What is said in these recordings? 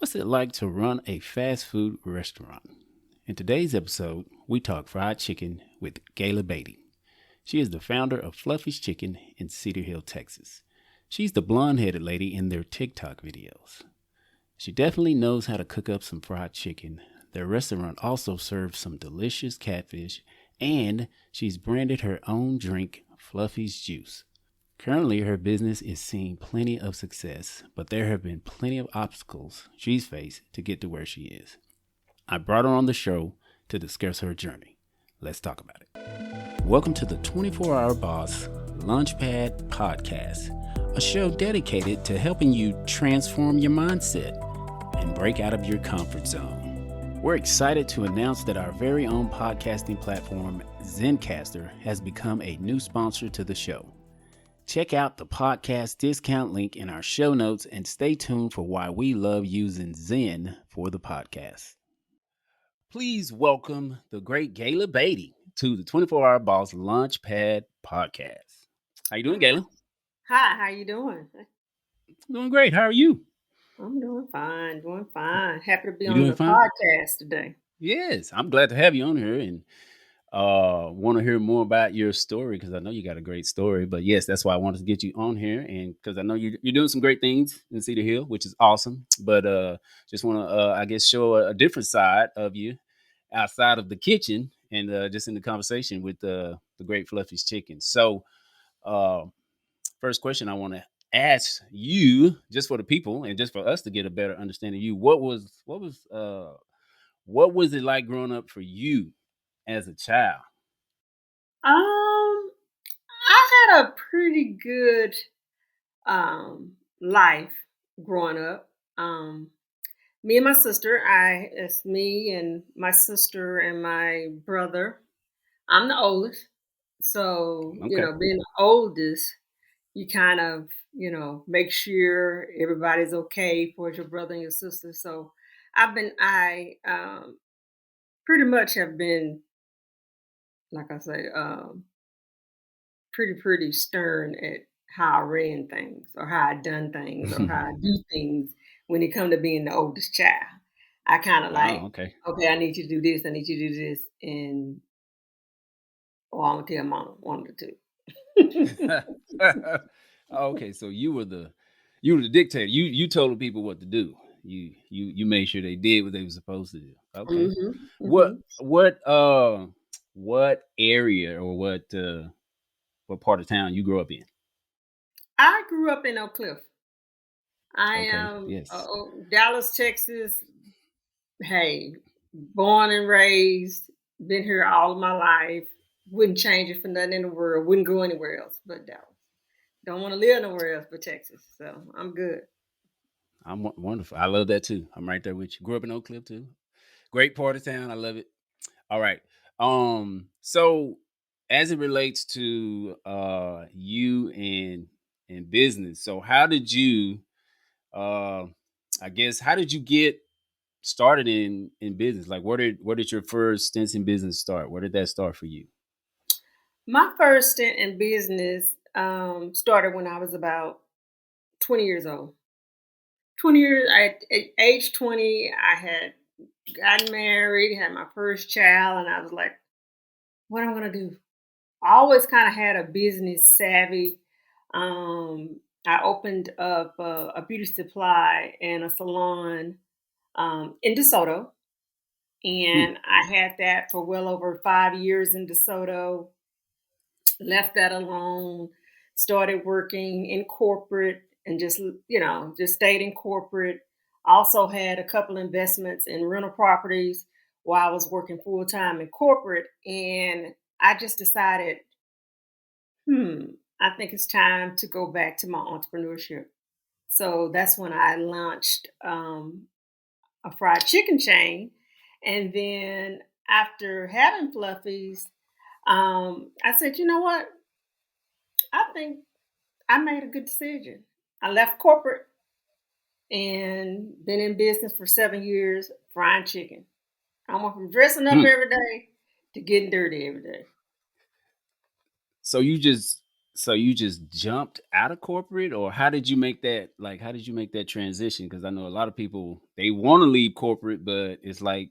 What's it like to run a fast food restaurant? In today's episode, we talk fried chicken with Gayla Beaty. She is the founder of Fluffy's Chicken in Cedar Hill, Texas. She's the blonde headed lady in their TikTok videos. She definitely knows how to cook up some fried chicken. Their restaurant also serves some delicious catfish, and she's branded her own drink, Fluffy's Juice. Currently, her business is seeing plenty of success, but there have been plenty of obstacles she's faced to get to where she is. I brought her on the show to discuss her journey. Let's talk about it. Welcome to the 24-Hour Boss Launchpad Podcast, a show dedicated to helping you transform your mindset and break out of your comfort zone. We're excited to announce that our very own podcasting platform, Zencastr, has become a new sponsor to the show. Check out the podcast discount link in our show notes and stay tuned for why we love using Zen for the podcast. Please welcome the great Gayla Beaty to the 24-Hour Boss Launchpad Podcast. How you doing, Gayla? Hi, how you doing? Doing great. How are you? I'm doing fine. Happy to be You on doing the fine? podcast today. Yes, I'm glad to have you on here and want to hear more about your story because I know you got a great story. But yes, that's why I wanted to get you on here, and because I know you're doing some great things in Cedar Hill, which is awesome. But just want to I guess show a different side of you outside of the kitchen and just in the conversation with the great Fluffy's Chicken. So uh, first question I want to ask you, just for the people and just for us to get a better understanding of you, what was it like growing up for you as a child? I had a pretty good life growing up. Me and my sister, it's me and my sister and my brother. I'm the oldest. So, Okay. being the oldest, you kind of, make sure everybody's okay for your brother and your sister. So I pretty much have been, like I say, pretty stern at how I ran things or how I done things or how I do things when it come to being the oldest child. I kind of Oh, like, okay. okay, I need you to do this, I need you to do this, and I'm gonna tell mom one of the two. Okay, so you were the dictator. You told the people what to do. You made sure they did what they were supposed to do. Okay. hmm What hmm what what area or what part of town you grew up in? I grew up in Oak Cliff. I Okay. am Yes. Dallas, Texas. Hey, born and raised, been here all of my life. Wouldn't change it for nothing in the world. Wouldn't go anywhere else but Dallas. Don't want to live nowhere else but Texas. So I'm good. I'm wonderful. I love that too. I'm right there with you. Grew up in Oak Cliff too. Great part of town. I love it. All right. So as it relates to you and business, so how did you uh I guess how did you get started in business? Like where did your first stints in business start? Where did that start for you? My first stint in business started when I was about 20 years old. 20 years, at age 20, I had gotten married, had my first child, and I was like, what am I going to do? I always kind of had a business savvy. I opened up a beauty supply and a salon in DeSoto, Hmm. and I had that for well over 5 years in DeSoto. Left that alone, started working in corporate, and just stayed in corporate. Also had a couple investments in rental properties while I was working full time in corporate, and I just decided, hmm, I think it's time to go back to my entrepreneurship. So that's when I launched a fried chicken chain. And then after having Fluffies, I said, you know what? I think I made a good decision. I left corporate and been in business for 7 years frying chicken. I went from dressing up Hmm. every day to getting dirty every day. So you just So you just jumped out of corporate, or how did you make that? Like, how did you make that transition? Because I know a lot of people they want to leave corporate, but it's like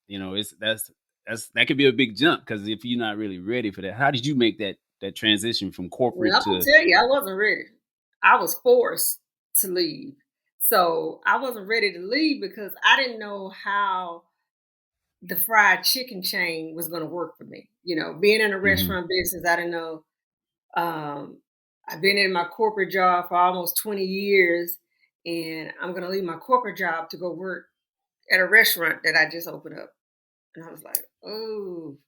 it's that could be a big jump because if you're not really ready for that, how did you make that transition from Well, corporate I'm gonna to? tell you, I wasn't ready. I was forced to leave. So I wasn't ready to leave because I didn't know how the fried chicken chain was going to work for me. Being in a Hmm. restaurant business, I didn't know. Um, I've been in my corporate job for almost 20 years, and I'm going to leave my corporate job to go work at a restaurant that I just opened up. And I was like, oh,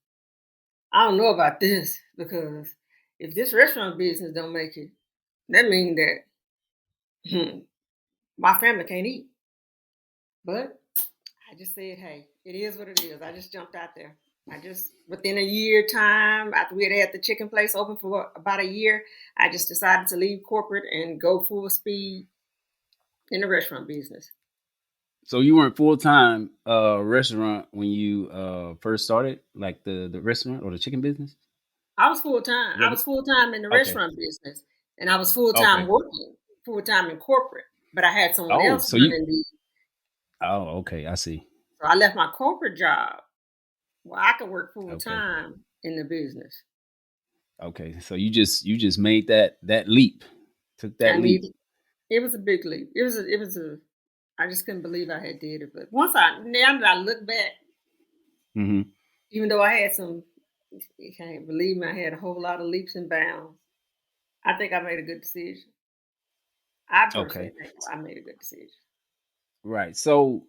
I don't know about this because if this restaurant business don't make it, that means that my family can't eat. But I just said, hey, it is what it is. I just jumped out there. I just within a year time after we had the chicken place open for about a year, I just decided to leave corporate and go full speed in the restaurant business. So you weren't full time restaurant when you first started, like the restaurant or the chicken business. I was full time. Is I that was full time in the okay? restaurant business, and I was full time Okay. working, full time in corporate. But I had someone Oh, else so you. running the. Oh, okay. I see. So I left my corporate job where I could work full Okay. time in the business. Okay. So you just made that leap, took that I leap. mean, it was a big leap. It was a. I just couldn't believe I had did it. But now that I look back, Hmm. even though I had some, you can't believe me, I had a whole lot of leaps and bounds. I think I made a good decision. I personally Okay. think I made a good decision. Right. So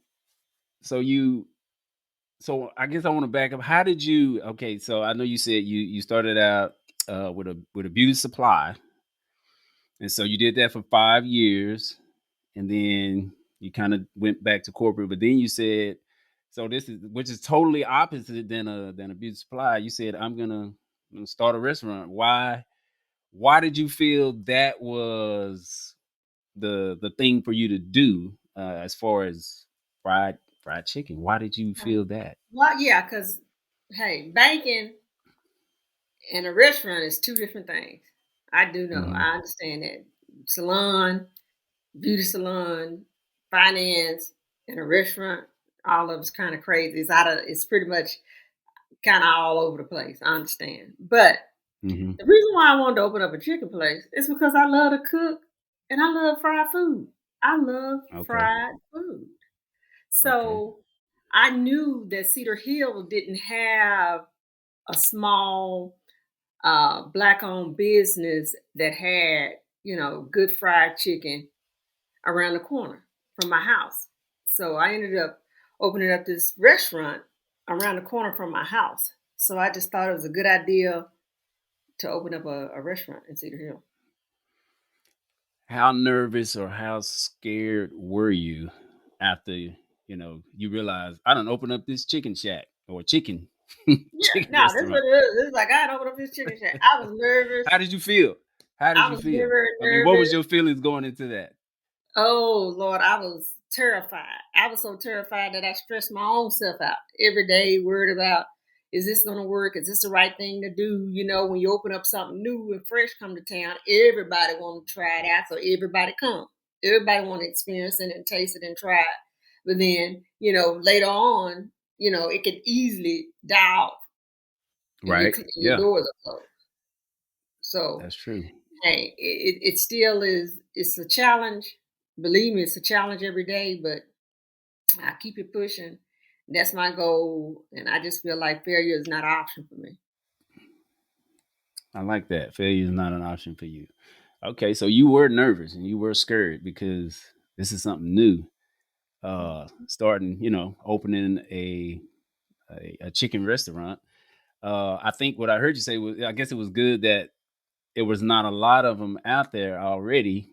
I guess I want to back up. How did you? Okay. So I know you said you started out with a beauty supply, and so you did that for 5 years, and then you kind of went back to corporate. But then you said, so this is which is totally opposite than a beauty supply. You said I'm gonna start a restaurant. Why did you feel that was the thing for you to do as far as fried chicken? Why did you Okay. feel that? Well, yeah, because hey, banking and a restaurant is two different things. I do know. Hmm. I understand that. Salon, beauty salon, finance, and a restaurant, all of it's kind of crazy. It's pretty much kind of all over the place. I understand. But Hmm. the reason why I wanted to open up a chicken place is because I love to cook and I love fried food. I love Okay. fried food. Okay. So I knew that Cedar Hill didn't have a small black owned business that had, good fried chicken around the corner from my house. So I ended up opening up this restaurant around the corner from my house. So I just thought it was a good idea to open up a restaurant in Cedar Hill. How nervous or how scared were you after you realized I don't open up this chicken shack or chicken Yeah, chicken no, this is restaurant? what it is. It's like I had opened up this chicken shack. I was nervous. How did you feel? How did I you was feel? very I mean, what was nervous. your feelings going into that? Oh Lord, I was terrified. I was so terrified that I stressed my own self out every day, worried about is this going to work? Is this the right thing to do? When you open up something new and fresh come to town, everybody want to try it out, so everybody come. Everybody want to experience it and taste it and try it. But then, later on, it could easily die off and Right. your Yeah, doors are closed. So that's true. hey, it still is. It's a challenge. Believe me, it's a challenge every day. But I keep it pushing. That's my goal, and I just feel like failure is not an option for me. I like that. Failure is not an option for you. Okay, so you were nervous and you were scared because this is something new. Starting, opening a chicken restaurant. I think what I heard you say was, I guess it was good that it was not a lot of them out there already,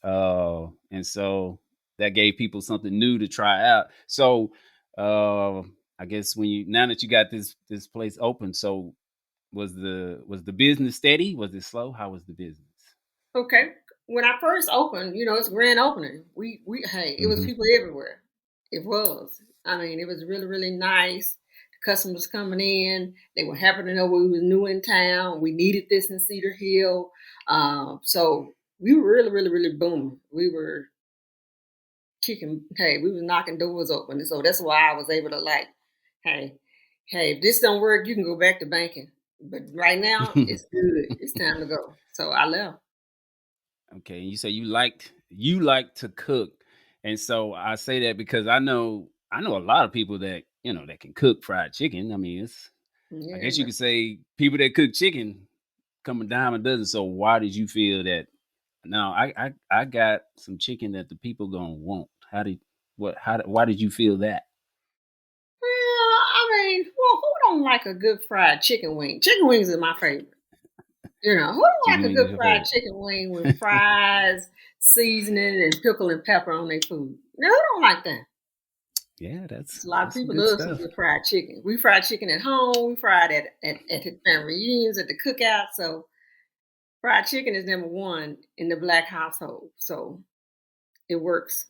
and so that gave people something new to try out. So, uh, I guess when you now that you got this place open, so was the business steady? Was it slow? How was the business? Okay. When I first opened, it's a grand opening. It was Hmm. people everywhere. It was. I mean, it was really, really nice. The customers coming in. They were happy to know we was new in town. We needed this in Cedar Hill. So we were really, really, really booming. We were we was knocking doors open. And so that's why I was able to like, hey, if this don't work, you can go back to banking. But right now it's good. It's time to go. So I left. Okay, and you say you like to cook, and so I say that because I know a lot of people that that can cook fried chicken. I mean, I Yeah, guess you but could say people that cook chicken come a dime a dozen. So why did you feel that? No, I got some chicken that the people gonna want. Why did you feel that? well, I mean, well, who don't like a good fried chicken wing? Chicken wings is my favorite. Who don't Chicken like a wings is good your fried favorite. chicken wing with fries, seasoning, and pickle and pepper on their food? Who don't like that? Yeah, A lot of that's some people good love some stuff. good fried chicken. We fried chicken at home. We fried at the family reunions, at the cookout. So fried chicken is number one in the black household. So it works.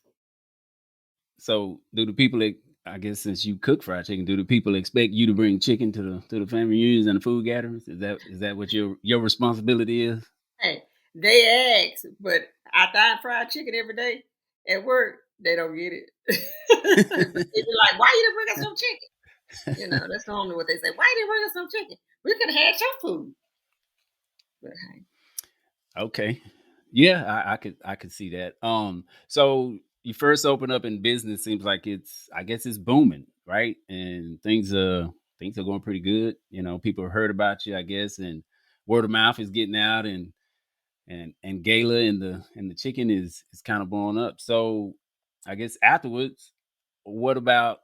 So do the people I guess since you cook fried chicken, do the people expect you to bring chicken to the family reunions and the food gatherings? Is that what your responsibility is? Hey, they ask, but I dine fried chicken every day at work. They don't get it. They be like, "Why you didn't bring us some chicken?" That's normally what they say. Why you didn't bring us some chicken? We could have had your food. But hey, Okay. Yeah, I could see that. So you first open up in business seems like I guess it's booming, right? And things are going pretty good. People have heard about you, I guess, and word of mouth is getting out and Gayla and the chicken is kind of blowing up. So I guess afterwards, what about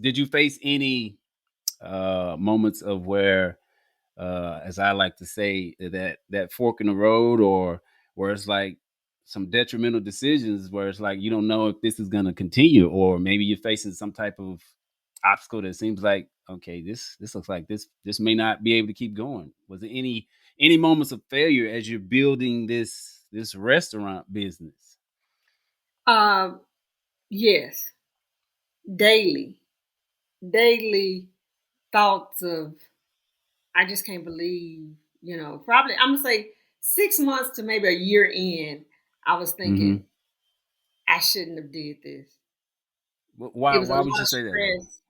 did you face any moments of where as I like to say, that fork in the road, or where it's like some detrimental decisions, where it's like you don't know if this is going to continue, or maybe you're facing some type of obstacle that seems like okay, this looks like this may not be able to keep going. Was there any moments of failure as you're building this restaurant business? um, yes, daily, daily thoughts of I just can't believe. Probably I'm gonna say 6 months to maybe a year in. I was Hmm. thinking I shouldn't have did this. Why It was a why would lot you of say that though? stress.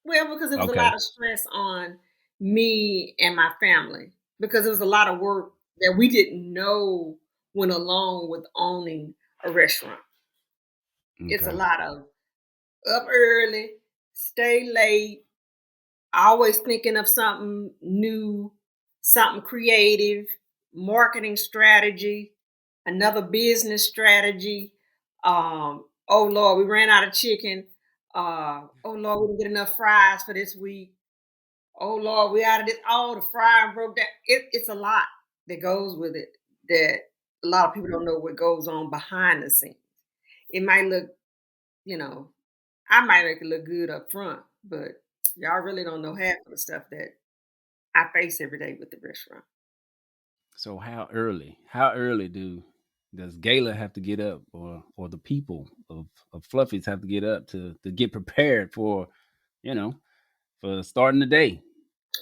Well, because it was a lot Okay. of stress on me and my family because it was a lot of work that we didn't know went along with owning a restaurant. It's a Okay. lot of up early, stay late, always thinking of something new, something creative, marketing strategy, another business strategy. Oh Lord, we ran out of chicken. Oh Lord, we didn't get enough fries for this week. Oh Lord, we out of this. Oh, the fryer broke down. It's a lot that goes with it that a lot of people don't know what goes on behind the scenes. It might look, you know, I might make it look good up front, but y'all really don't know half of the stuff that I face every day with the restaurant. So how early does Gayla have to get up, or the people of Fluffies have to get up to get prepared you know for starting the day?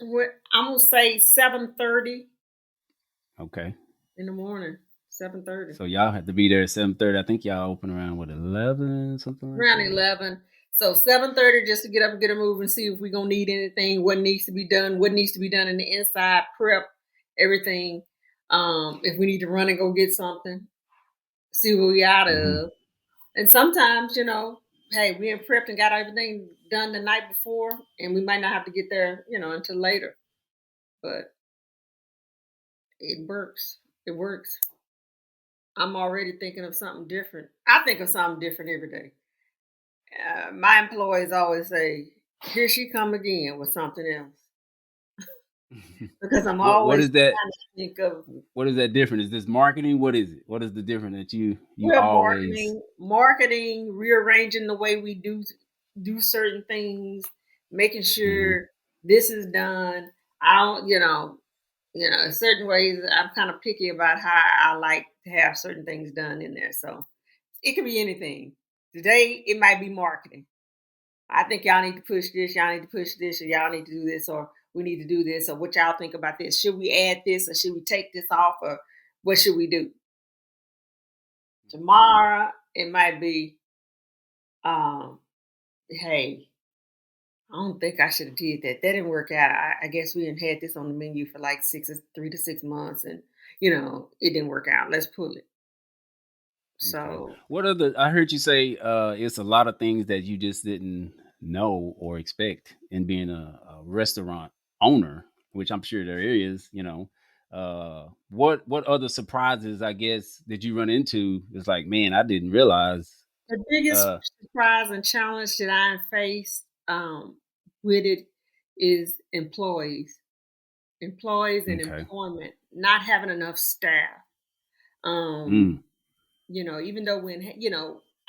I'm gonna say 7:30 Okay, in the morning. 7:30. so y'all have to be there at 7:30. I think y'all open around what 11, something like Around that. 11. So 7:30 just to get up and get a move and see if we're gonna need anything, what needs to be done, what needs to be done in the inside, prep everything. If we need to run and go get something, see what we out Hmm. of. And sometimes, hey, we in prepped and got everything done the night before, and we might not have to get there, until later. But it works. It works. I'm already thinking of something different. I think of something different every day. My employees always say, "Here she come again with something else," because I'm what always is that? trying to think of What is that different? Is this marketing? What is it? What is the difference that you well, always? marketing, rearranging the way we do certain things, making Hmm. sure this is done. I don't, certain ways. I'm kind of picky about how I like to have certain things done in there. So it could be anything. Today, it might be marketing. I think y'all need to push this, y'all need to push this, or y'all need to do this, or we need to do this, or what y'all think about this? Should we add this, or should we take this off, or what should we do? Tomorrow it might be, um, hey, I don't think I should have did that. That didn't work out. I guess we had this on the menu for like 3 to 6 months, and it didn't work out. Let's pull it. Okay. So What other? I heard you say it's a lot of things that you just didn't know or expect in being a restaurant owner, which I'm sure there is. What other surprises I guess did you run into? It's like, man, I didn't realize. the biggest Uh, surprise and challenge that I faced with it is employees and okay. employment, not having enough staff. Um, Mm, Even though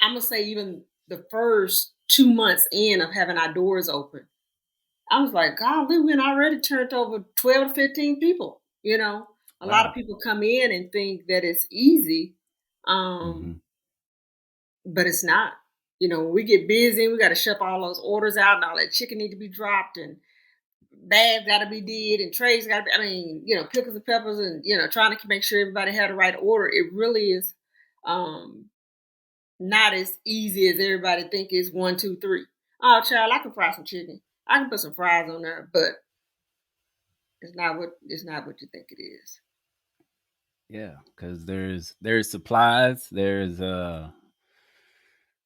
I'm gonna say even the first 2 months in of having our doors open, I was like, God, we already turned over 12 to 15 people. A lot of wow. people come in and think that it's easy, Hmm. but it's not. When we get busy, we got to ship all those orders out, and all that chicken need to be dropped, and bags got to be did, and trays got to be. I mean, pickles and peppers, and trying to make sure everybody had the right order. It really is um, not as easy as everybody think it's 1, 2, 3. Oh, child, I can fry some chicken. I can put some fries on there, but it's not what you think it is. Yeah, because there's supplies, there's a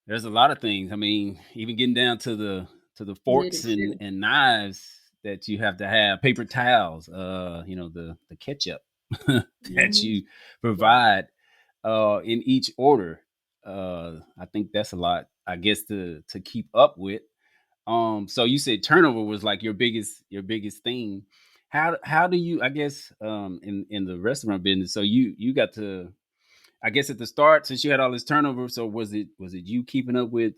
lot of things. I mean, even getting down to the forks Nitty and, gritty. and knives that you have to have, paper towels, the ketchup that Mm-hmm. you Yeah. provide in each order. I think that's a lot, I guess, to keep up with. So you said turnover was like your biggest thing. How do you, I guess, in the restaurant business? So you got to, I guess, at the start, since you had all this turnover. So was it you keeping up with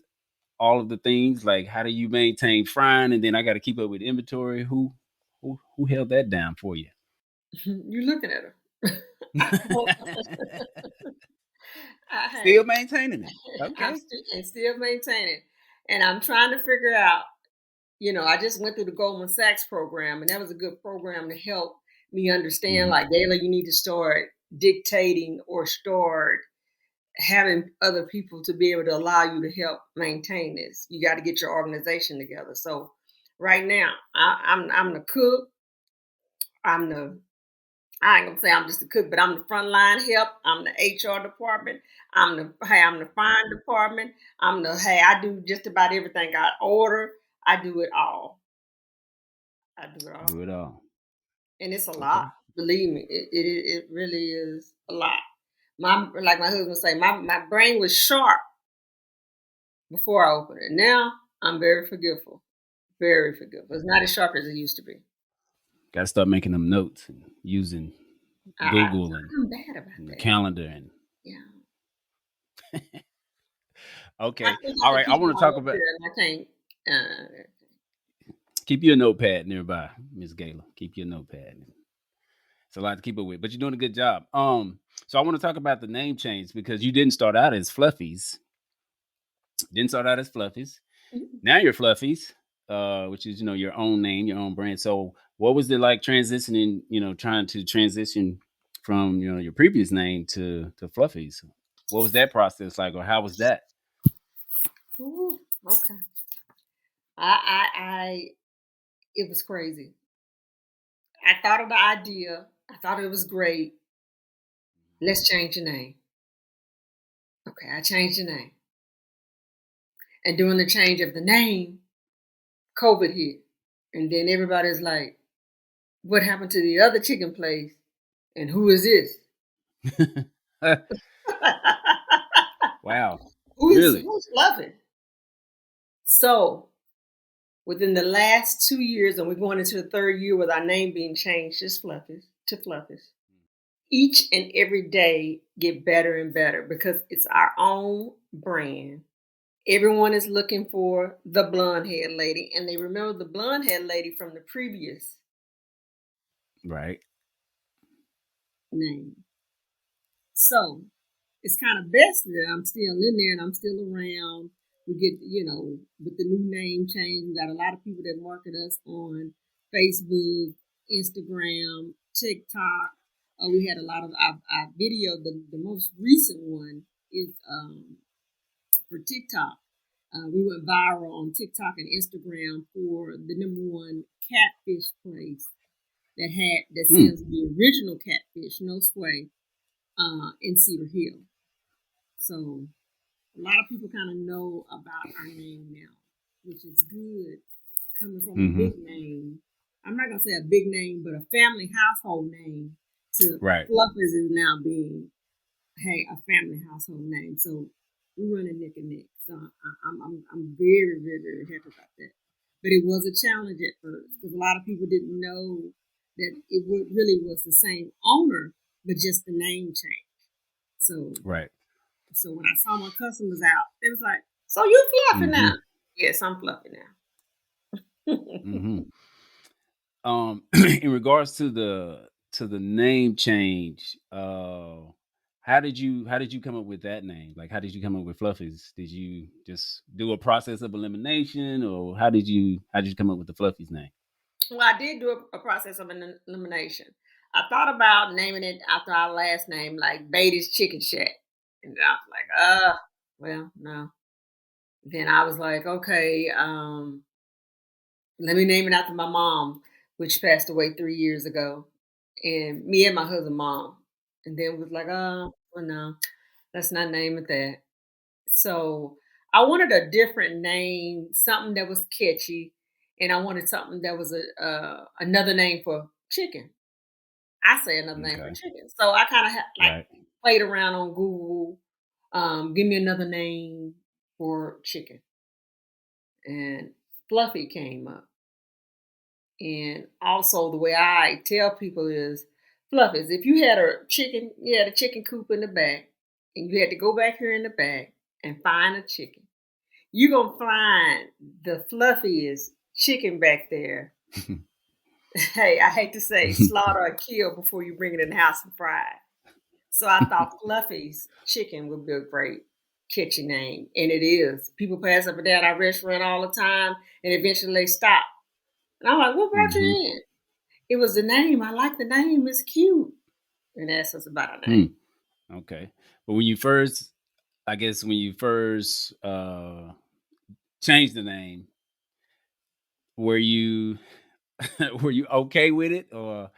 all of the things? Like, how do you maintain frying, and then I got to keep up with inventory? Who held that down for you? You looking at her. I don't- Still hey, maintaining it. I'm Okay. still maintaining, and I'm trying to figure out. I just went through the Goldman Sachs program, and that was a good program to help me understand. Hmm. Like, Gayla, you need to start dictating or start having other people to be able to allow you to help maintain this. You got to get your organization together. So, right now, I'm the cook. I'm the I ain't gonna say I'm just a cook, but I'm the frontline help. I'm the HR department. I'm the fire department. I do just about everything. I order. I do it all. I do it Do all, it all. and it's a lot. Okay. Believe me, it really is a lot. Like my husband say, my brain was sharp before I opened it. Now I'm very forgetful, very forgetful. It's not as sharp as it used to be. Got to start making them notes and using Google I'm bad about and the that. calendar and Yeah, I okay. think I All can right. I keep want them to all talk up about, here, and I can't. keep your notepad nearby, Miss Gayla. Keep your notepad. It's a lot to keep up with, but you're doing a good job. So I want to talk about the name change because you didn't start out as Fluffies. Didn't start out as Fluffies. Now you're Fluffies, which is your own name, your own brand. So what was it like transitioning? Trying to transition from your previous name to Fluffies. What was that process like, or how was that? Ooh, okay. I it was crazy. I thought of the idea. I thought it was great. Let's change the name. Okay, I changed the name. And during the change of the name, COVID hit. And then everybody's like, what happened to the other chicken place? And who is this? Wow, who's really? who's loving? So within the last 2 years, and we're going into the third year with our name being changed to Fluffies. Each and every day get better and better because it's our own brand. Everyone is looking for the blonde haired lady, and they remember the blonde haired lady from the previous Right. name. So it's kind of best that I'm still in there and I'm still around. We get, with the new name change, we got a lot of people that market us on Facebook, Instagram, TikTok. We had a lot of our video. The most recent one is for TikTok. We went viral on TikTok and Instagram for the number one catfish place that sells the original catfish, no sway, in Cedar Hill. So a lot of people kind of know about our name now, which is good coming from a big name. I'm not gonna say a big name, but a family household name to Fluffers is now being, hey, a family household name. So we're running neck and neck. So I'm very, very, very happy about that. But it was a challenge at first because a lot of people didn't know that it really was the same owner, but just the name change. So So when I saw my customers out, it was like, "So you Fluffy now?" Yes, I'm Fluffy now. In regards to the name change, how did you come up with that name? Like, how did you come up with Fluffies? Did you just do a process of elimination, or how did you come up with the Fluffies name? Well, I did do a process of elimination. I thought about naming it after our last name, like Beaty's Chicken Shack, and I was like, well, no. Then I was like, okay, let me name it after my mom, which passed away 3 years ago, and me and my husband, mom. And then was like, well, no, let's not name it that. So I wanted a different name, something that was catchy, and I wanted something that was another name for chicken. I say another name for chicken. So I kind of played around on Google. Give me another name for chicken, and Fluffy came up. And also the way I tell people is, Fluffies, if you had a chicken coop in the back, and you had to go back here in the back and find a chicken, you're gonna find the fluffiest chicken back there. Hey, I hate to say, slaughter or kill before you bring it in the house and fry it. So I thought Fluffy's chicken would be a great catchy name, and it is. People pass up and down our restaurant all the time, and eventually they stop. And I'm like, what brought you in? It was the name. I like the name. It's cute. And that's what's about our name. Okay. But when you first, changed the name, were you were you okay with it, or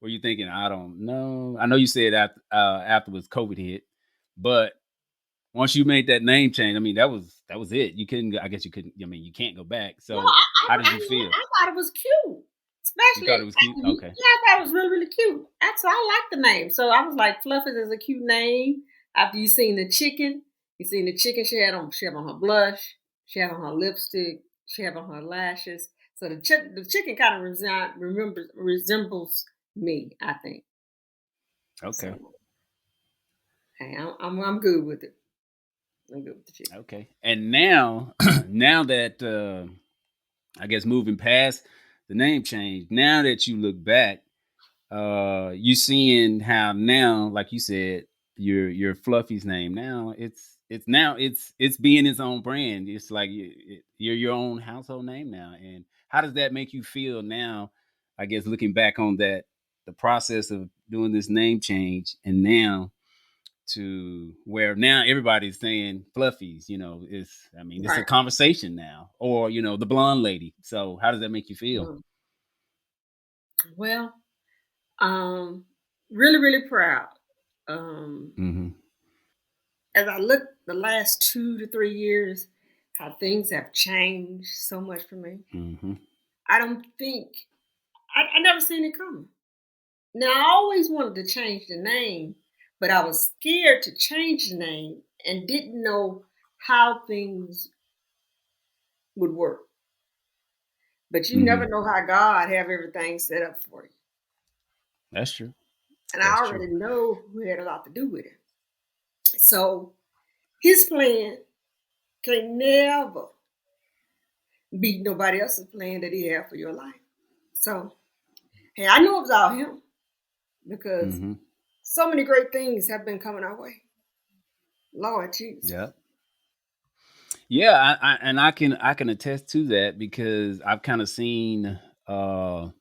were you thinking, I don't know? I know you said afterwards COVID hit, but once you made that name change, I mean, that was it. You couldn't. I guess you couldn't. I mean, you can't go back. So, No, how did you feel? I thought it was cute. You Especially, thought it was cute? Okay. yeah, I thought it was really, really cute. So I like the name. So I was like, Fluffy is a cute name. After you seen the chicken, she had on her blush, she had on her lipstick, she had on her lashes. So the chicken kind of resembles me, I think. Okay. So, hey, I'm good with it. I'm good with the chicken. Okay. And now, now that I guess moving past the name change, now that you look back, you seeing how now, like you said, your Fluffy's name now, it's being its own brand. It's like you're your own household name now. And how does that make you feel now? I guess looking back on that, the process of doing this name change, and now to where now everybody's saying Fluffies, it's, I mean, it's a conversation now, or, the blonde lady. So how does that make you feel? Well, really, really proud. As I look the last 2 to 3 years, how things have changed so much for me. I don't think I never seen it coming. Now I always wanted to change the name, but I was scared to change the name and didn't know how things would work. But you never know how God have everything set up for you. That's true. And I already know who had a lot to do with it. So his plan can never beat nobody else's plan that he had for your life. So, hey, I know it was all him because so many great things have been coming our way. Lord Jesus. Yeah. Yeah, and I can attest to that because I've kind of seen, I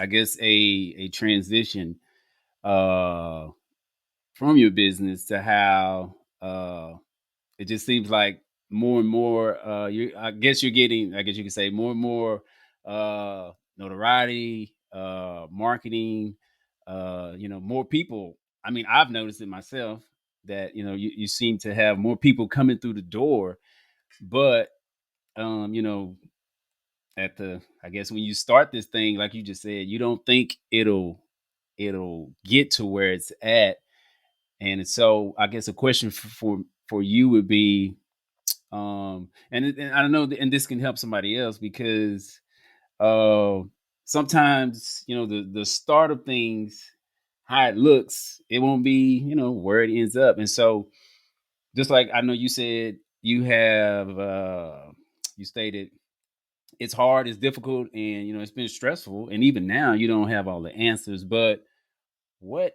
guess a transition uh, from your business to how it just seems like more and more. You, I guess you're getting. I guess you could say more and more notoriety, marketing. More people. I mean, I've noticed it myself that you seem to have more people coming through the door, but you know, at the I guess when you start this thing, like you just said, you don't think it'll get to where it's at. And so I guess a question for you would be, and I don't know, and this can help somebody else because uh sometimes the start of things, how it looks, it won't be where it ends up. And so just like I know you said you have you stated it's hard, it's difficult, and it's been stressful. And even now, you don't have all the answers. But what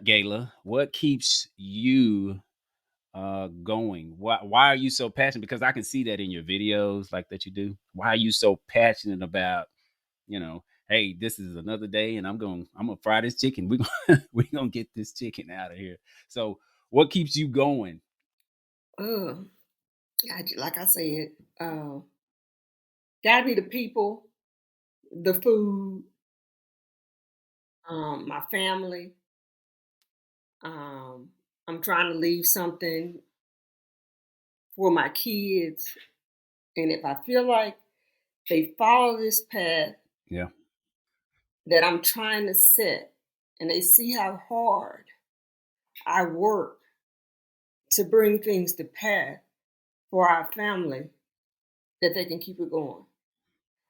Gayla, what keeps you going? Why are you so passionate? Because I can see that in your videos, like that you do. Why are you so passionate about, hey, this is another day, and I'm gonna fry this chicken. We're gonna get this chicken out of here. So, what keeps you going? Ugh. Like I said, uh, gotta be the people, the food, my family. Um, I'm trying to leave something for my kids, and if I feel like they follow this path Yeah, that I'm trying to set, and they see how hard I work to bring things to pass for our family, that they can keep it going.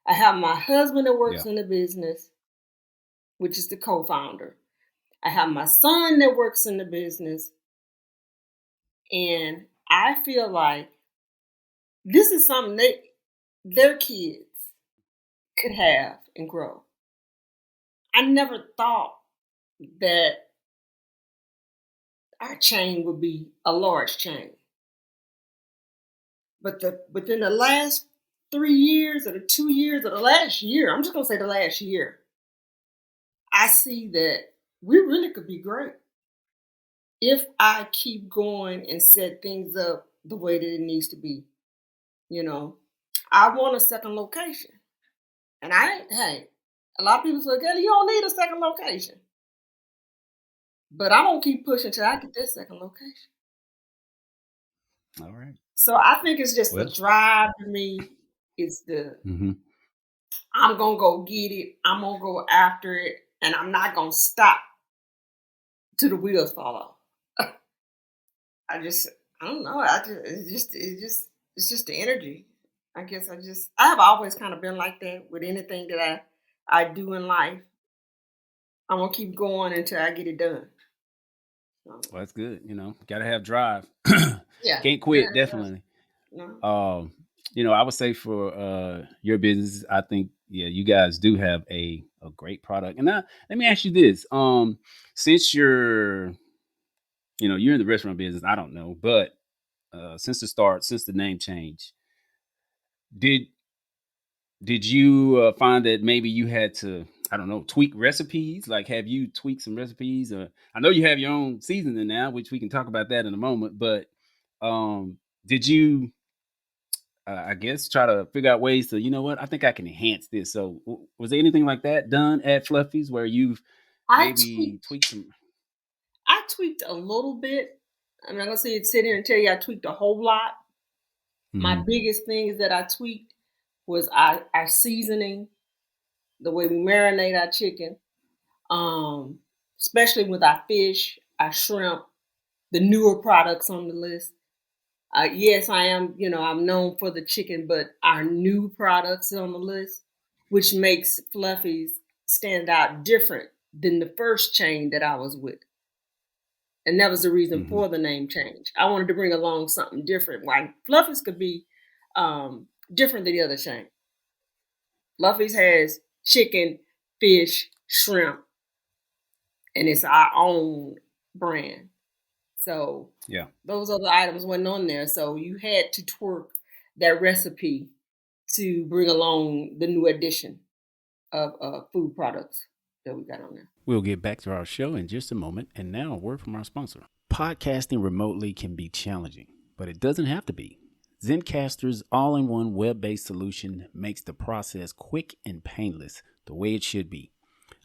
I have my husband that yeah, works in the business, which is the co-founder. I have my son that works in the business, and I feel like this is something their kids could have and grow. I never thought that our chain would be a large chain. But within the last 3 years or the 2 years or the last year, I'm just gonna say the last year, I see that we really could be great if I keep going and set things up the way that it needs to be. You know, I want a second location. And hey, a lot of people say, "Kelly, you don't need a second location." But I'm gonna keep pushing till I get this second location. all right. So I think it's just the Well, drive for me. It's the hmm I'm gonna go get it. I'm gonna go after it, and I'm not gonna stop till the wheels fall off. I just I don't know. It's just the energy. I guess I have always kind of been like that with anything that I do in life. I'm gonna keep going until I get it done. So, that's good. Got to have drive. yeah, Can't yeah, quit. Definitely. no. Um, I would say for your business, I think yeah, you guys do have a great product. And now let me ask you this: since you're in the restaurant business, I don't know, but since the start, since the name change, did you find that maybe you had to, I don't know, tweak recipes? Like, have you tweaked some recipes? Or I know you have your own seasoning now, which we can talk about that in a moment. But did you, I guess, try to figure out ways to, what, I think I can enhance this. So, was there anything like that done at Fluffy's where you've I maybe tweaked. tweaked some? I tweaked a little bit. I'm not gonna sit here and tell you I tweaked a whole lot. My Hmm. biggest things that I tweaked was our seasoning, the way we marinate our chicken, um, especially with our fish, our shrimp, the newer products on the list. Yes, I am. I'm known for the chicken, but our new products on the list, which makes Fluffy's stand out different than the first chain that I was with. And that was the reason Hmm. for the name change. I wanted to bring along something different. Why Fluffy's could be different than the other chain. Fluffy's has chicken, fish, shrimp, and it's our own brand. So Yeah. those other items went on there. So you had to twerk that recipe to bring along the new addition of food products that we got on there. We'll get back to our show in just a moment. And now a word from our sponsor. Podcasting remotely can be challenging, but it doesn't have to be. Zencastr's all-in-one web-based solution makes the process quick and painless, the way it should be.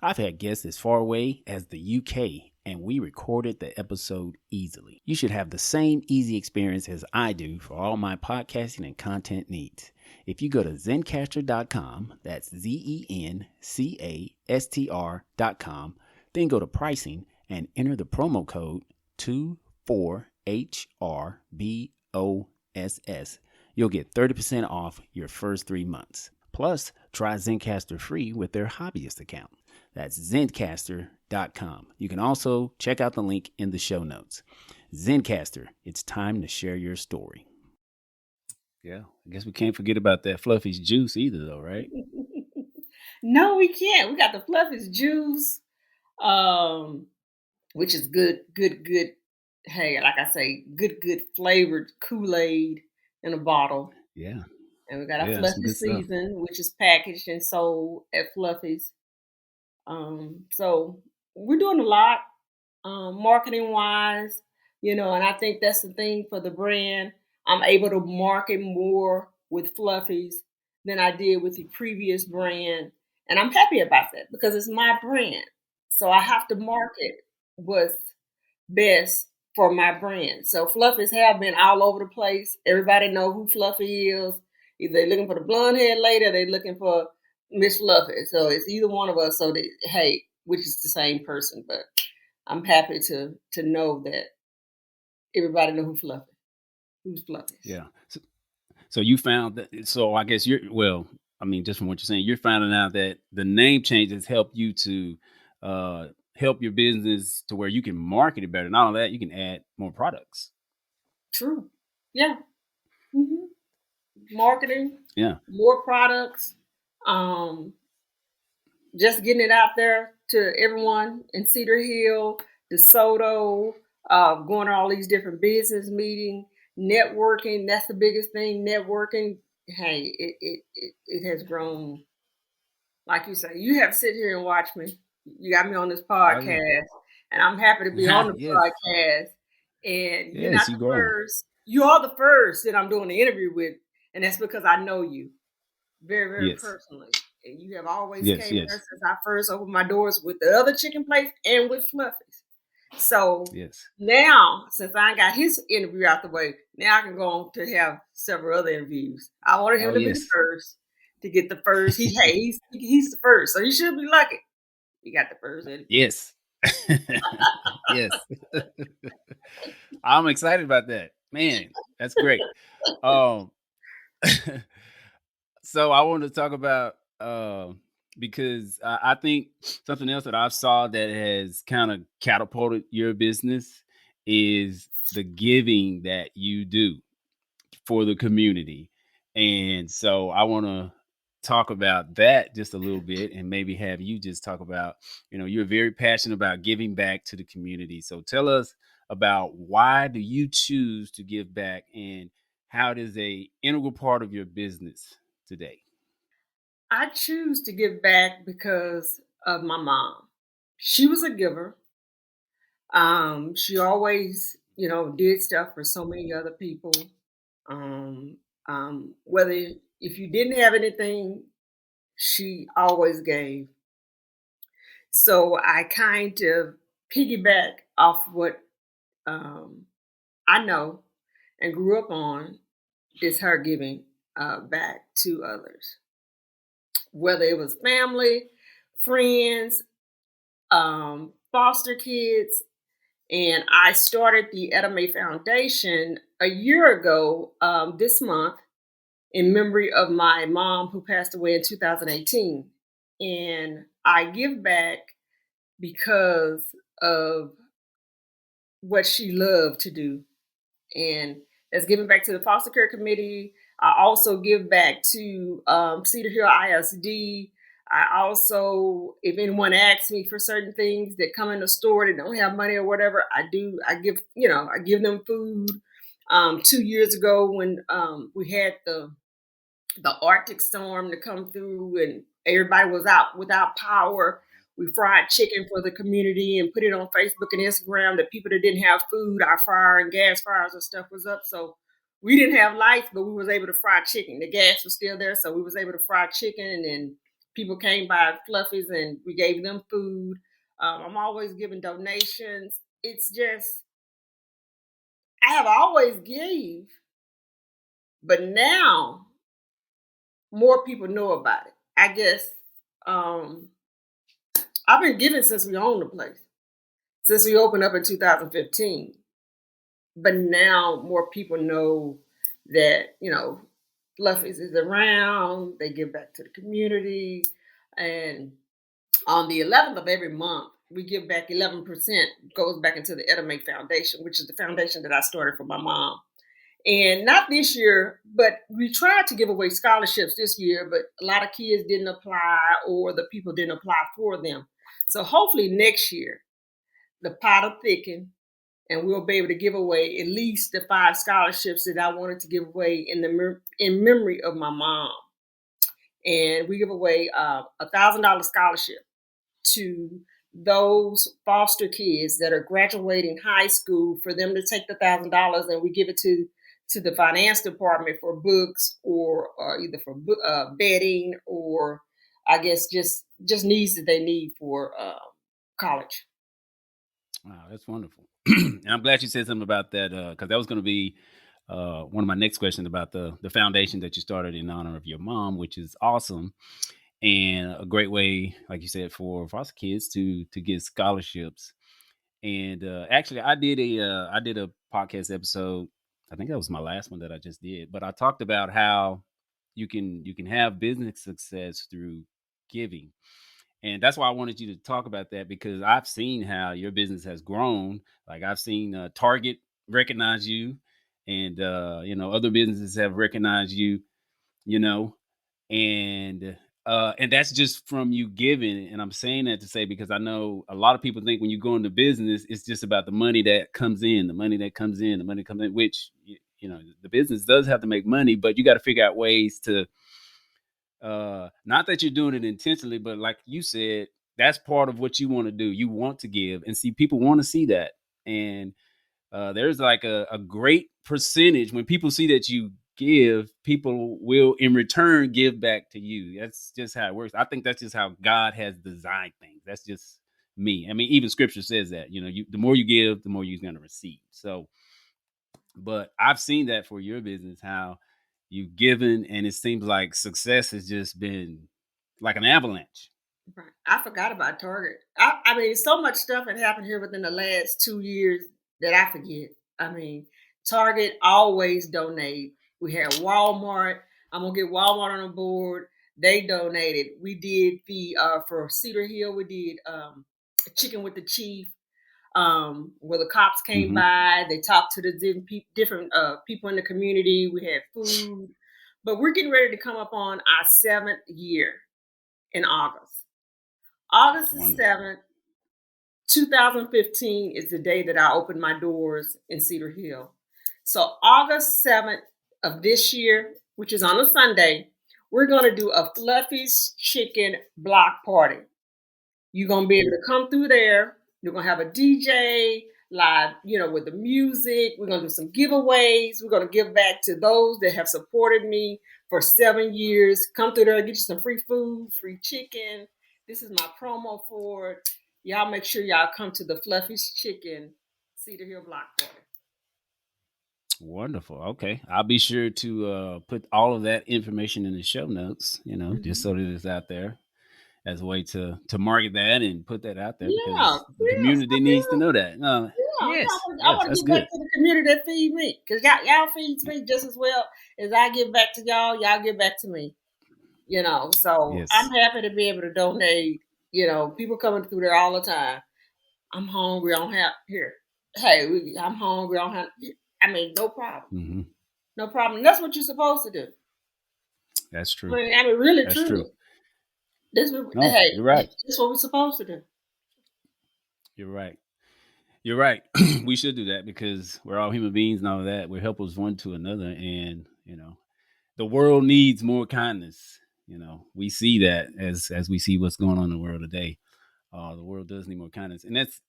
I've had guests as far away as the UK, and we recorded the episode easily. You should have the same easy experience as I do for all my podcasting and content needs. If you go to Zencastr.com, that's Zencastr.com, then go to pricing and enter the promo code 24HRBOSS, you'll get 30% off your first 3 months. Plus, try Zencastr free with their hobbyist account. That's Zencastr.com. You can also check out the link in the show notes. Zencastr, it's time to share your story. Yeah, I guess we can't forget about that Fluffy's juice either, though, right? No, we can't. We got the Fluffy's juice, which is good. Hey, like I say, good flavored Kool-Aid in a bottle. Yeah. And we got our Fluffy season, which is packaged and sold at Fluffy's. So we're doing a lot, marketing wise, and I think that's the thing for the brand. I'm able to market more with Fluffy's than I did with the previous brand. And I'm happy about that because it's my brand. So I have to market what's best for my brand. So Fluffy's have been all over the place. Everybody know who Fluffy is. Either they're looking for the blonde haired lady or they're looking for Miss Fluffy. So it's either one of us. So which is the same person. But I'm happy to know that everybody know who's Fluffy. Yeah. So you found that. So I guess just from what you're saying, you're finding out that the name changes help you to help your business to where you can market it better. Not only that, you can add more products. True. Yeah. Mm-hmm. Marketing. Yeah. More products. Just getting it out there to everyone in Cedar Hill, DeSoto, going to all these different business meetings, networking. That's the biggest thing. Networking. Hey, it has grown. Like you say, you have to sit here and watch me. You got me on this podcast, and I'm happy to be on the podcast. And you're not the first. You are the first that I'm doing the interview with, and that's because I know you very, very personally. And you have always came there since I first opened my doors with the other chicken place and with Fluffy's. So now, since I got his interview out the way, now I can go on to have several other interviews. I wanted him to be the first to get the first. He's the first, so he should be lucky. He got the first interview. Yes. Yes. I'm excited about that. Man, that's great. So I wanted to talk about because I think something else that I've saw that has kind of catapulted your business is the giving that you do for the community. And so I want to talk about that just a little bit and maybe have you just talk about, you're very passionate about giving back to the community. So tell us about why do you choose to give back and how it is a integral part of your business today? I choose to give back because of my mom. She was a giver. She always, did stuff for so many other people. Whether if you didn't have anything, she always gave. So I kind of piggyback off what I know and grew up on is her giving back to others. Whether it was family, friends, foster kids, and I started the Etta Mae Foundation a year ago this month in memory of my mom who passed away in 2018. And I give back because of what she loved to do. And that's giving back to the foster care committee. I also give back to Cedar Hill ISD. I also, if anyone asks me for certain things that come in the store that don't have money or whatever, I give them food. 2 years ago when we had the Arctic storm to come through and everybody was out without power. We fried chicken for the community and put it on Facebook and Instagram. The people that didn't have food, our fire and gas fires and stuff was up. So we didn't have lights, but we was able to fry chicken. The gas was still there, so we was able to fry chicken. And then people came by fluffies and we gave them food. I'm always giving donations. It's just I have always gave, but now more people know about it. I guess um, I've been giving since we owned the place, since we opened up in 2015. But now more people know that, Fluffies is around, they give back to the community. And on the 11th of every month, we give back 11% goes back into the Edamake Foundation, which is the foundation that I started for my mom. And not this year, but we tried to give away scholarships this year, but a lot of kids didn't apply or the people didn't apply for them. So hopefully next year, the pot will thicken and we'll be able to give away at least the 5 scholarships that I wanted to give away in memory of my mom. And we give away $1,000 scholarship to those foster kids that are graduating high school for them to take the $1,000 and we give it to the finance department for books or either for bedding or I guess just needs that they need for college. Wow, that's wonderful. And I'm glad you said something about that because that was going to be one of my next questions about the foundation that you started in honor of your mom, which is awesome and a great way, like you said, for foster kids to get scholarships. And actually, I did a podcast episode. I think that was my last one that I just did, but I talked about how you can have business success through giving. And that's why I wanted you to talk about that because I've seen how your business has grown. Like I've seen Target recognize you, and other businesses have recognized you. You know, and that's just from you giving. And I'm saying that to say because I know a lot of people think when you go into business, it's just about the money that comes in, the money that comes in, the money that comes in. Which the business does have to make money, but you got to figure out ways to not that you're doing it intentionally, but like you said, that's part of what you want to do. You want to give and see people want to see that. And there's like a great percentage when people see that you give, people will in return give back to you. That's just how it works. I think that's just how God has designed things. That's just me. I mean, even scripture says that, the more you give, the more you're going to receive. So, but I've seen that for your business, how you've given, and it seems like success has just been like an avalanche. Right. I forgot about Target. I mean, so much stuff had happened here within the last 2 years that I forget. I mean, Target always donate. We had Walmart. I'm gonna get Walmart on board. They donated. We did the for Cedar Hill. We did chicken with the chief. Where the cops came Hmm. by, they talked to the different people in the community. We had food, but we're getting ready to come up on our 7th year in August. August the Wonderful. 7th, 2015 is the day that I opened my doors in Cedar Hill. So August 7th of this year, which is on a Sunday, we're going to do a Fluffy's Chicken block party. You're going to be able to come through there. You're going to have a DJ live, with the music. We're going to do some giveaways. We're going to give back to those that have supported me for 7 years. Come through there, get you some free food, free chicken. This is my promo for it. Y'all make sure y'all come to the Fluffy's Chicken Cedar Hill block party. Wonderful. Okay. I'll be sure to put all of that information in the show notes, just so that it's out there as a way to market that and put that out there Yeah, because the yes, community needs to know that. yeah. Yes, I yes, want to that's give back good. to the community that feed me, because y'all feeds me just as well as I give back to y'all. Y'all give back to me. So I'm Yes. happy to be able to donate. People coming through there all the time. I'm hungry. I don't have here. Hey, I'm hungry. I don't have. I mean, no problem. Hmm. No problem. That's what you're supposed to do. That's I true. mean, really, That's true. truly. This, No, hey, you're right. this is what we're supposed to do. You're right. You're right. We should do that because we're all human beings and all of that. We're helpers one to another, and the world needs more kindness. We see that as we see what's going on in the world today. The world does need more kindness, and that's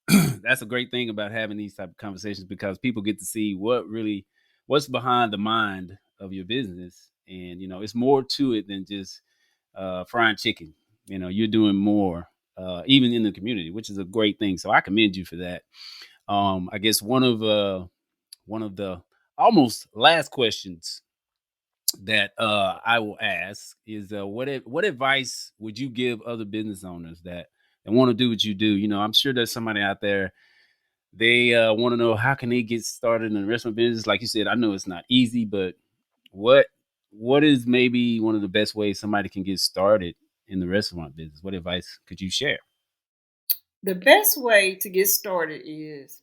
that's a great thing about having these type of conversations because people get to see what's behind the mind of your business, and it's more to it than just frying chicken. You're doing more, even in the community, which is a great thing. So I commend you for that. I guess one of the almost last questions that I will ask is what advice would you give other business owners that want to do what you do? I'm sure there's somebody out there, they want to know how can they get started in the restaurant business. Like you said, I know it's not easy, but what what is maybe one of the best ways somebody can get started in the restaurant business? What advice could you share? The best way to get started is,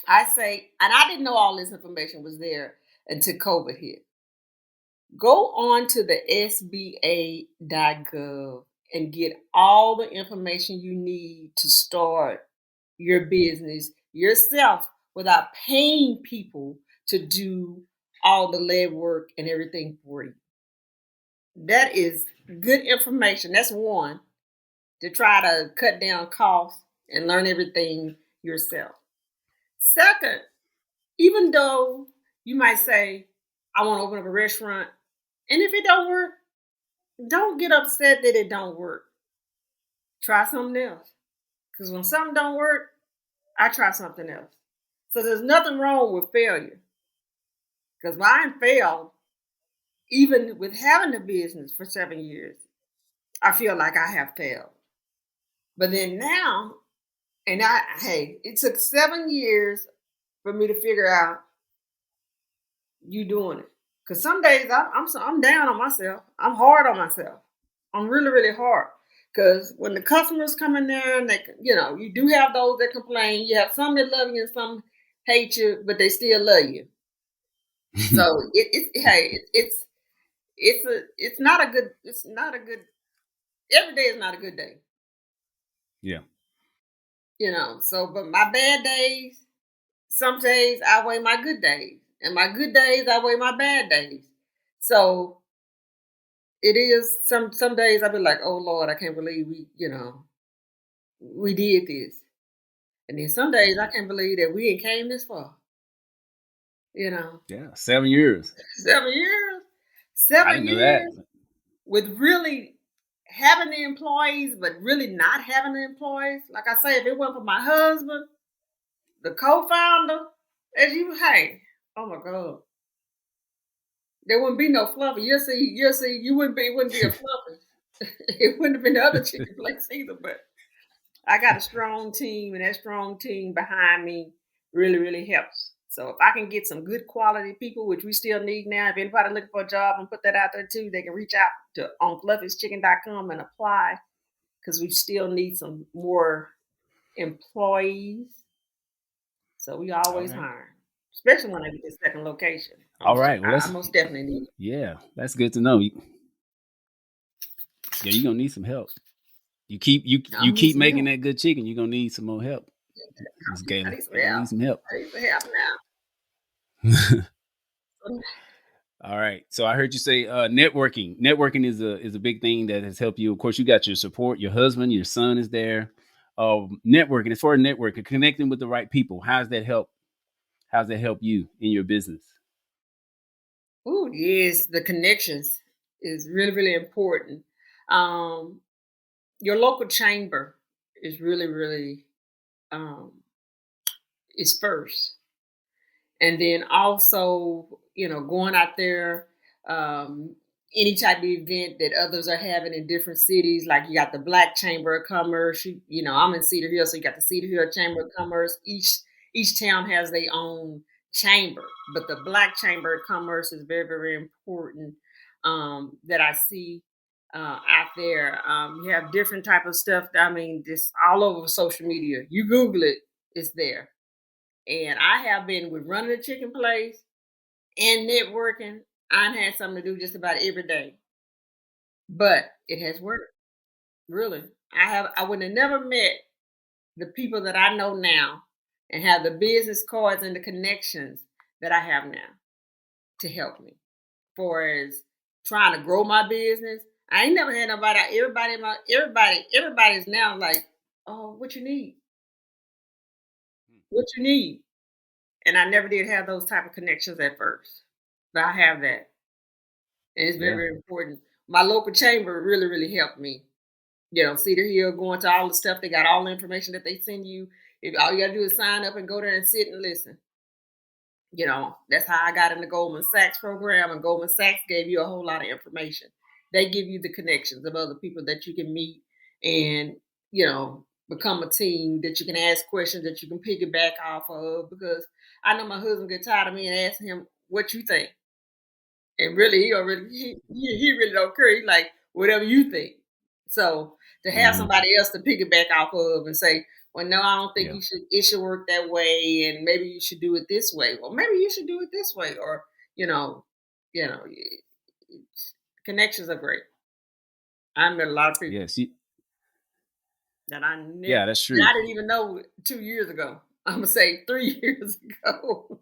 I say, and I didn't know all this information was there until COVID hit. Go on to the SBA.gov and get all the information you need to start your business yourself without paying people to do all the legwork and everything for you. That is good information. That's one, to try to cut down costs and learn everything yourself. Second, even though you might say, I want to open up a restaurant, and if it don't work, don't get upset that it don't work. Try something else. Because when something don't work, I try something else. So there's nothing wrong with failure. Because mine failed, even with having the business for 7 years, I feel like I have failed. But then now, hey, it took 7 years for me to figure out you doing it. Because some days I'm down on myself. I'm hard on myself. I'm really, really hard. Because when the customers come in there and you do have those that complain. You have some that love you and some hate you, but they still love you. So it's not a good, every day is not a good day. Yeah. So but my bad days, some days outweigh my good days, and my good days outweigh my bad days. So it is some days I'll be like, oh Lord, I can't believe we did this. And then some days I can't believe that we ain't came this far. You know, Yeah. 7 years. 7 years, I seven didn't know that. years with really having the employees, but really not having the employees. Like I say, if it wasn't for my husband, the co-founder, hey, oh my God, there wouldn't be no fluffy. You'll see, it wouldn't be a fluffy. It wouldn't have been the other chicken place either. But I got a strong team, and that strong team behind me really, really helps. So if I can get some good quality people, which we still need now, if anybody looking for a job and put that out there too, they can reach out to on fluffyschicken.com and apply, because we still need some more employees. So we All always right. hiring, especially when I get this second location. All right. Well, I most definitely need it. yeah, that's good to know. Yeah, you're gonna need some help. You I'm need keep some making help. that good chicken. You're gonna need some more help, Miss I Gayla. need some You're gonna help. need some help. I need some help now. All right. So I heard you say networking. Networking is a big thing that has helped you. Of course, you got your support. Your husband, your son is there. Networking. As far as networking, connecting with the right people. How's that help? How's that help you in your business? Oh yes, the connections is really, really important. Um, your local chamber is really, really um, is first, and then also going out there, um, any type of event that others are having in different cities. Like you got the Black Chamber of Commerce. I'm in Cedar Hill, so you got the Cedar Hill Chamber of Commerce. Each town has their own chamber, but the Black Chamber of Commerce is very, very important. That I see out there. You have different type of stuff. I mean, just all over social media. You Google it, it's there. And I have been with running a chicken place and networking. I had something to do just about every day, but it has worked. Really, I would have never met the people that I know now and have the business cards and the connections that I have now to help me. For as trying to grow my business, I ain't never had nobody. Everybody's now like, oh, what you need? What you need? And I never did have those type of connections at first, but I have that, and it's very, Yeah. very important. My local chamber really, really helped me. Cedar Hill, going to all the stuff, they got all the information that they send you. If all you gotta do is sign up and go there and sit and listen. That's how I got in the Goldman Sachs program, and Goldman Sachs gave you a whole lot of information. They give you the connections of other people that you can meet and, become a team that you can ask questions that you can piggyback off of. Because I know my husband get tired of me and asking him, what you think? And really, he really don't care. He like, whatever you think. So to have Hmm. somebody else to piggyback off of and say, well, no, I don't think Yeah. it should work that way, and maybe you should do it this way. Well, maybe you should do it this way, or you know, you know, connections are great. I met a lot of people Yes. that I never Yeah, that's that true. I didn't even know 2 years ago. I'm gonna say 3 years ago.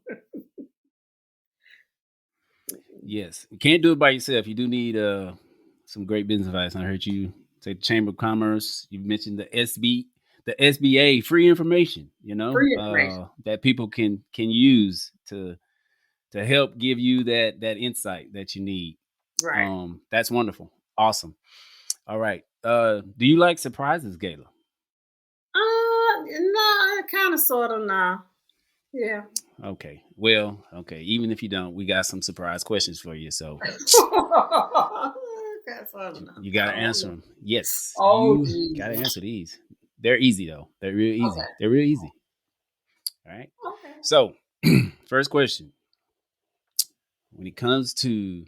Yes. You can't do it by yourself. You do need some great business advice. I heard you say the Chamber of Commerce. You mentioned the SBA, free information, Free information, that people can use to help give you that insight that you need. right? That's wonderful. Awesome. All right. Do you like surprises, Gayla? No, kind of, sort of, nah. Yeah. Okay. Well, okay. Even if you don't, we got some surprise questions for you. So That's sort of, nah. you got to Oh, answer them. Yes, oh, you got to Jesus. answer these. They're easy, though. They're real Okay. easy. They're real easy. All right. Okay. So, first question: when it comes to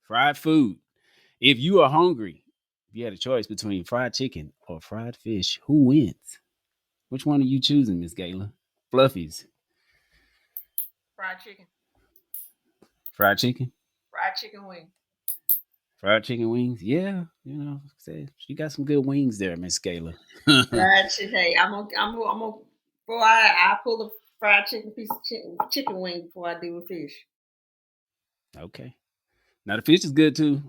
fried food, if you are hungry, if you had a choice between fried chicken or fried fish, who wins? Which one are you choosing, Miss Gayla? Fluffies. Fried chicken. Fried chicken? Fried chicken wing. Fried chicken wings? Yeah, say you got some good wings there, Miss Gayla. Fried chicken. Hey, before I pull a fried chicken piece of chicken wing before I do a fish. Okay. Now the fish is good too.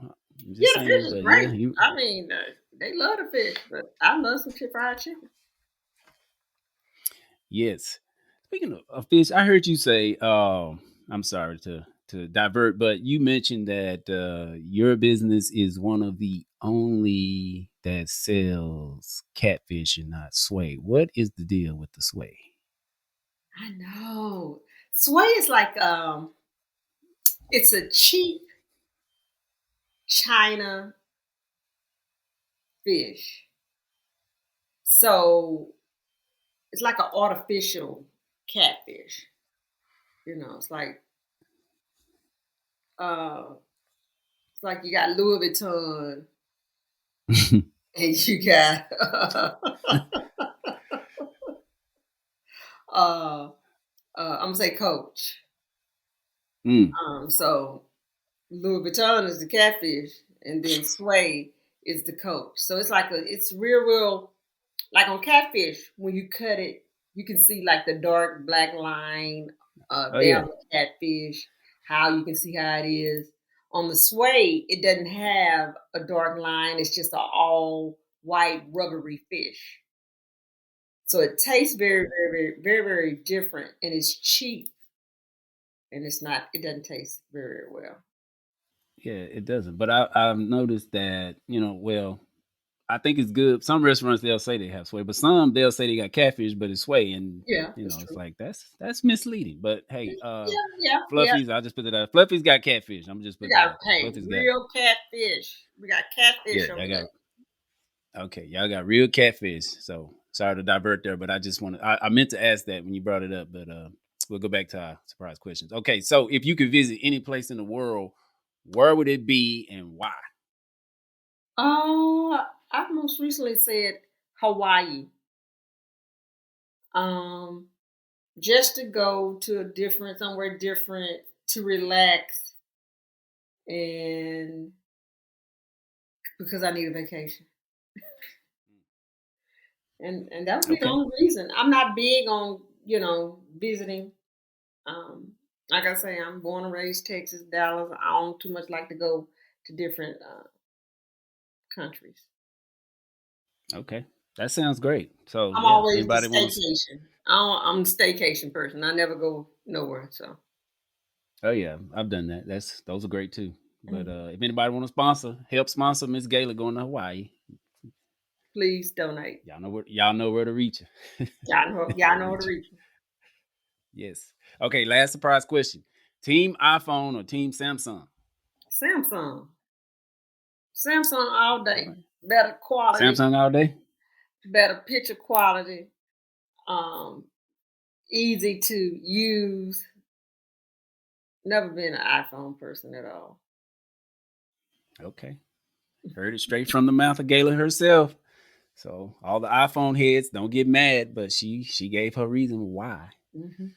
I'm Yeah, just the fish saying, is but yeah, great. you I mean, they love the fish, but I love some fried chicken. yes. Speaking of fish, I heard you say, I'm sorry to divert, but you mentioned that your business is one of the only that sells catfish and not sway. What is the deal with the sway? I know. Sway is like it's a cheap China fish. So it's like an artificial catfish. Uh it's like you got Louis Vuitton and you got uh I'm gonna say Coach. Mm, So Louis Vuitton is the catfish, and then Sway is the Coach. So it's real like on catfish, when you cut it, you can see like the dark black line oh down yeah. the catfish, how you can see how it is. On the Sway, it doesn't have a dark line, it's just an all white rubbery fish. So it tastes very, very, very, very, very different, and it's cheap, and it doesn't taste very, very well. Yeah, it doesn't. But I've noticed that, well, I think it's good. Some restaurants they'll say they have sway, but some they'll say they got catfish, but it's sway, and Yeah, that's it's true. like that's misleading. But hey, Yeah, yeah, yeah. Fluffies, I'll just put it out. Fluffies got catfish. I'm just We put that got out there. hey, Fluffies got real catfish. We got yeah, catfish over y'all there. got okay, y'all got real catfish. So sorry to divert there, but I just wanted I meant to ask that when you brought it up, but we'll go back to our surprise questions. Okay, so if you could visit any place in the world, where would it be and why? I most recently said Hawaii. Um, just to go to somewhere different to relax, and because I need a vacation. And that would be the Okay. only reason. I'm not big on, visiting. Um, like I say, I'm born and raised Texas, Dallas. I don't too much like to go to different countries. Okay, that sounds great. So I'm yeah, always the anybody want to? staycation. I'm a staycation person. I never go nowhere. So Oh yeah, I've done that. Those are great too. But mm, if anybody want to help sponsor Miss Gayla going to Hawaii, please donate. y'all know where to reach her. Y'all know what to reach her. reach. Yes. Okay. Last surprise question: Team iPhone or Team Samsung? Samsung. Samsung all All day. right. Better quality, Samsung all day. better picture quality, um, easy to use. Never been an iPhone person at all. Okay. Heard it straight from the mouth of Gayla herself. So all the iPhone heads don't get mad, but she gave her reason why. Mm-hmm.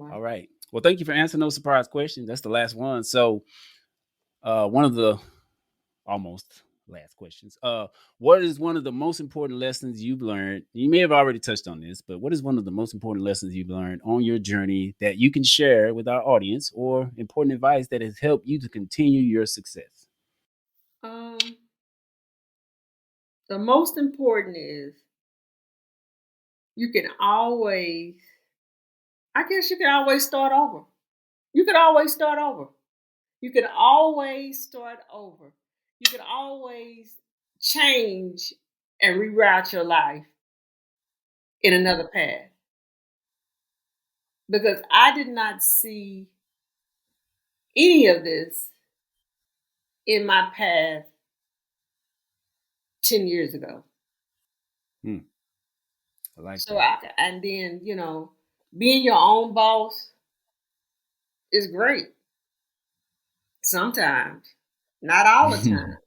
All Wow. right. Well, thank you for answering those surprise questions. That's the last one. So one of the almost last questions. What is one of the most important lessons you've learned? You may have already touched on this, but what is one of the most important lessons you've learned on your journey that you can share with our audience, or important advice that has helped you to continue your success? Um, the most important is you can always, I guess you can always start over. You can always start over. You can always start over. You can always change and reroute your life in another path. Because I did not see any of this in my path 10 years ago. Hmm, I like So that. and then, being your own boss is great sometimes, not all the time,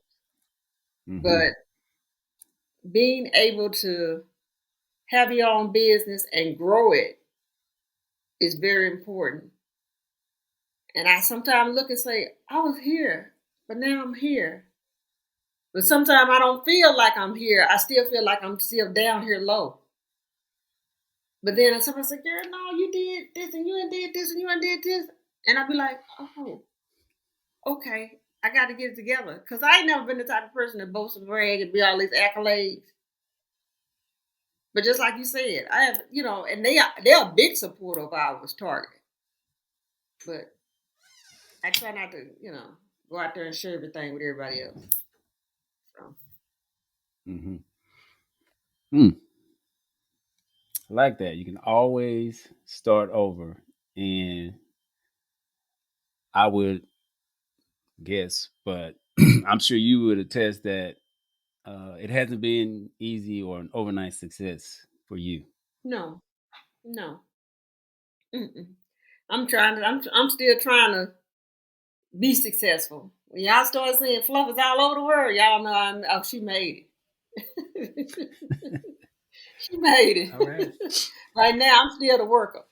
Mm-hmm. but being able to have your own business and grow it is very important. And I sometimes look and say, I was here, but now I'm here. But sometimes I don't feel like I'm here. I still feel like I'm still down here low. But then somebody said, girl, no, you did this and you did this and you did this. And I'd be like, oh, okay, I got to get it together. Because I ain't never been the type of person that boast and brag and be all these accolades. But just like you said, I have, and they're a big supporter of ours, Target. But I try not to, go out there and share everything with everybody else. So, Mm-hmm. Mm, I like that. You can always start over. And I would guess, but I'm sure you would attest that it hasn't been easy or an overnight success for you. no, no. Mm-mm. I'm still trying to be successful. When y'all start seeing fluffers all over the world, y'all know oh, she made it. She made All right. it. Right now, I'm still the worker.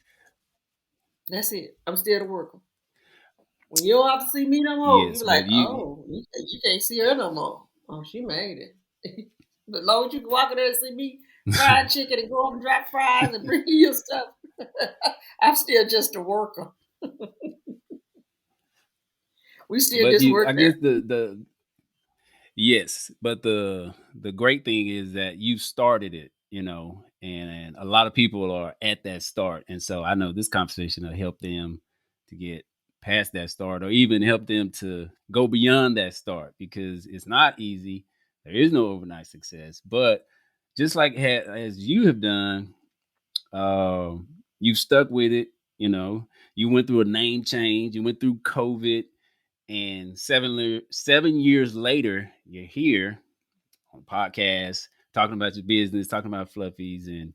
That's it. I'm still the worker. When you don't have to see me no more, you Yes, be like, but you oh, you can't see her no more. Oh, she made it. But long as you can walk in there and see me fried chicken and go up and drop fries and bring you your stuff, I'm still just a worker. We still but just you work I there. guess the yes, but the great thing is that you started it, and a lot of people are at that start. And so I know this conversation will help them to get past that start, or even help them to go beyond that start, because it's not easy. There is no overnight success, but just like as you have done, you stuck with it. You went through a name change, you went through COVID, and 7 years later, you're here on podcast talking about your business, talking about fluffies, and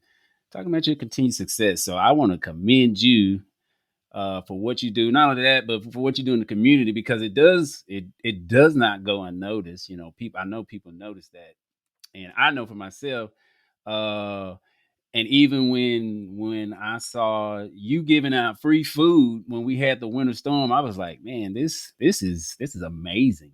talking about your continued success. So I want to commend you for what you do. Not only that, but for what you do in the community, because it does not go unnoticed. People, I know people notice that, and I know for myself. Uh, and even when I saw you giving out free food when we had the winter storm, I was like, man, this is amazing.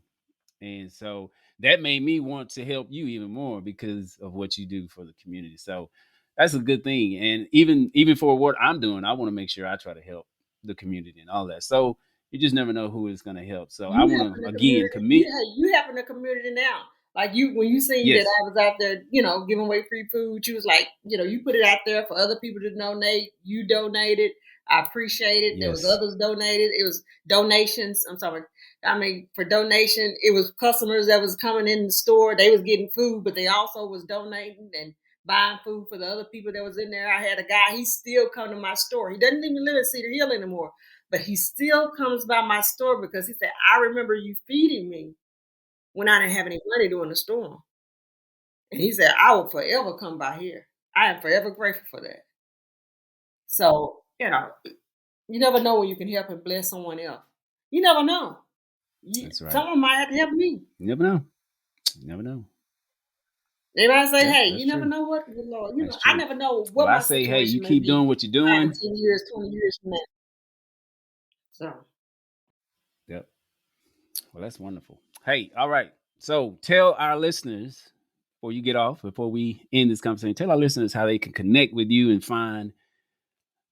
And so that made me want to help you even more because of what you do for the community. So that's a good thing. And even for what I'm doing, I want to make sure I try to help the community and all that. So you just never know who is going to help. So I You want helping to the again community. commit. You helping the community now. Like you, when you seen that Yes, I was out there, you know, giving away free food, you was like, you know, you put it out there for other people to donate. You donated. I appreciate it. There was yes, others donated. It was donations. I'm sorry. I mean, for donation, it was customers that was coming in the store. They was getting food, but they also was donating and buying food for the other people that was in there. I had a guy. He still come to my store. He doesn't even live in Cedar Hill anymore, but he still comes by my store because he said, I remember you feeding me when I didn't have any money during the storm. And he said, I will forever come by here. I am forever grateful for that. So, you know, you never know when you can help and bless someone else. You never know. that's right. Someone might have to help me. You never know. You never know. They might say, Yeah, hey, that's you never true. know what, good Lord, you That's know, I true. never know Well, what I my say, hey, you situation may keep be doing what you're 5 to doing. 10 years, 20 years from now. So, Yep. Well, that's wonderful. Hey, all right. So tell our listeners before you get off, before we end this conversation, tell our listeners how they can connect with you and find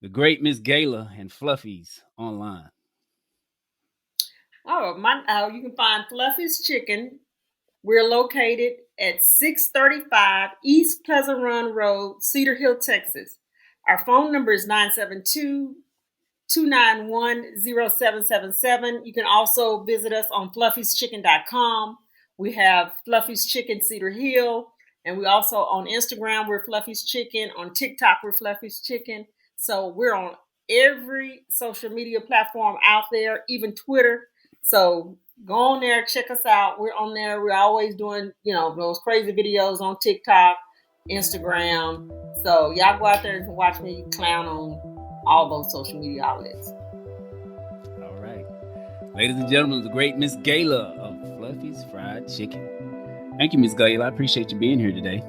the great Miss Gayla and Fluffies online. you can find Fluffy's Chicken. We're located at 635 East Pleasant Run Road, Cedar Hill, Texas. Our phone number is 972-291-0777. You can also visit us on fluffy'schicken.com. We have Fluffy's Chicken Cedar Hill, and we also on Instagram, we're Fluffy's Chicken. On TikTok, we're Fluffy's Chicken. So we're on every social media platform out there, even Twitter. So go on there, check us out. We're on there. We're always doing, you know, those crazy videos on TikTok, Instagram. So y'all go out there and watch me clown on all those social media outlets. All right. Ladies and gentlemen, the great Miss Gayla of Fluffy's Fried Chicken. Thank you, Miss Gayla. I appreciate you being here today.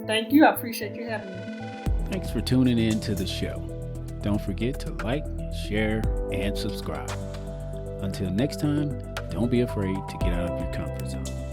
Thank you. I appreciate you having me. Thanks for tuning in to the show. Don't forget to like, share, and subscribe. Until next time, don't be afraid to get out of your comfort zone.